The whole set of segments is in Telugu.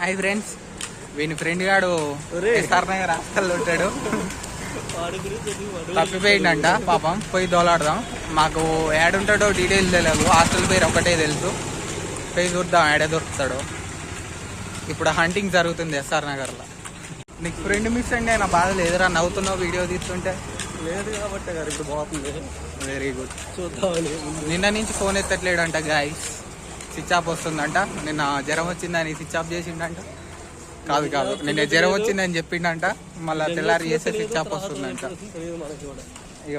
హాయ్ ఫ్రెండ్స్, వీని ఫ్రెండ్ గాడు ఎస్ఆర్ నగర్ హాస్టల్లో ఉంటాడు. తప్పిపోయిందంట పాపం, పోయి దోలాడదాం. మాకు యాడ్ ఉంటాడో డీటెయిల్స్ తెలియదు, హాస్టల్ పేరు ఒకటే తెలుసు. పోయి చూద్దాం యాడే దొరుకుతాడు. ఇప్పుడు హంటింగ్ జరుగుతుంది ఎస్ఆర్ నగర్లో. నీకు ఫ్రెండ్ మిస్ అండి, నా బాధ లేదురా. నవ్వుతున్నావు వీడియో తీస్తుంటే. లేదు కాబట్టి గారు ఇప్పుడు బాగుంది. Very good. చూద్దామని నిన్న నుంచి ఫోన్ ఎత్తట్లేడంట గాయస్. స్విచ్ ఆఫ్ వస్తుందంట. నిన్న జ్వరం వచ్చిందని స్విచ్ ఆఫ్ చేసిండంట. కాదు నిన్న జ్వరం వచ్చిందని చెప్పిండంట. మళ్ళీ తెల్లారి చేస్తే స్విచ్ ఆఫ్ వస్తుందంట.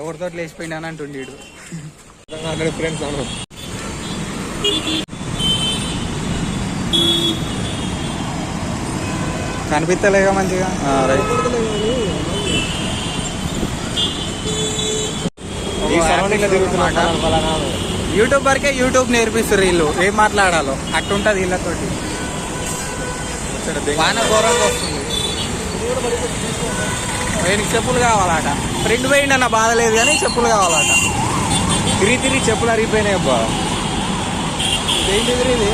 ఎవరితో లేచిపోయినాను అంటుండీడు. ఫ్రెండ్స్ కనిపిస్తలేగా మంచిగా. యూట్యూబర్కే యూట్యూబ్ నేర్పిస్తారు వీళ్ళు ఏం మాట్లాడాలో. అట్టుంటది వీళ్ళతోటి. వాన ఘోరంగా వస్తుంది. వీనికి చెప్పులు కావాలట. ఫ్రెండ్ పోయిండి అన్న బాధ లేదు కానీ చెప్పులు కావాలట. తిరిగి చెప్పులు అరిగిపోయినాయి అబ్బా. ఏంటి ఇది?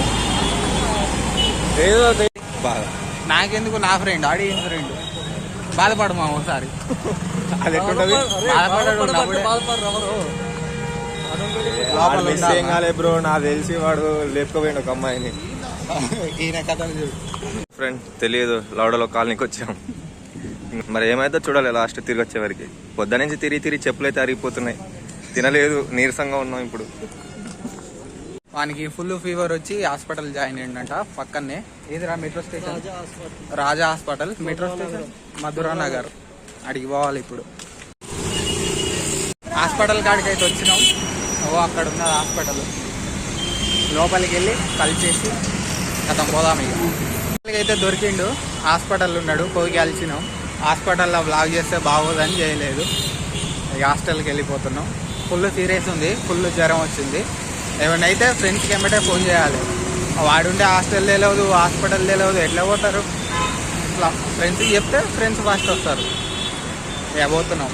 ఏదో బాధ. నాకెందుకు, నా ఫ్రెండ్ ఆడి ఫ్రెండ్. బాధపడమా ఒకసారి. అది ఎట్లుంటది? ఏం కాలే బ్రో, నాకు తెలిసి వాడు లేపుకోపోయిండు ఒక అమ్మాయిని. ఈయన కథలు చూడు. ఫ్రెండ్ తెలియదు, లౌడలో కాలనీకి వచ్చాం. మరి ఏమైతే చూడాలి లాస్ట్ తిరిగి వచ్చేవరికి. పొద్దు నుంచి తిరిగి చెప్పులు అయితే అరిగిపోతున్నాయి. తినలేదు, నీరసంగా ఉన్నాం ఇప్పుడు. వానికి ఫుల్ ఫీవర్ వచ్చి హాస్పిటల్ జాయిన్ అయ్యిందంట. పక్కనే ఏదిరా metro station, Raja hospital. Metro station Madhura Nagar. అడిగి పోవాలి ఇప్పుడు. హాస్పిటల్ కాడికి అయితే వచ్చినాం. అక్కడ ఉన్నది హాస్పిటల్. లోపలికి వెళ్ళి కలిసేసి అతను పోదాం. ఇక అయితే దొరికిండు. హాస్పిటల్ ఉన్నాడు, పోయి కలిసినాం. హాస్పిటల్లో బ్లాగ్ చేస్తే బాగోదని చేయలేదు. ఇక హాస్టల్కి వెళ్ళిపోతున్నాం. ఫుల్ సీరియస్ ఉంది, ఫుల్ జ్వరం వచ్చింది. ఏమన్నా అయితే ఫ్రెండ్స్కి ఏమంటే ఫోన్ చేయాలి. వాడుంటే హాస్టల్ తెలియదు, హాస్పిటల్ తెలియదు, ఎట్లా పోతారు? ఇట్లా ఫ్రెండ్స్కి చెప్తే ఫ్రెండ్స్ ఫస్ట్ వస్తారు. ఇక పోతున్నాం.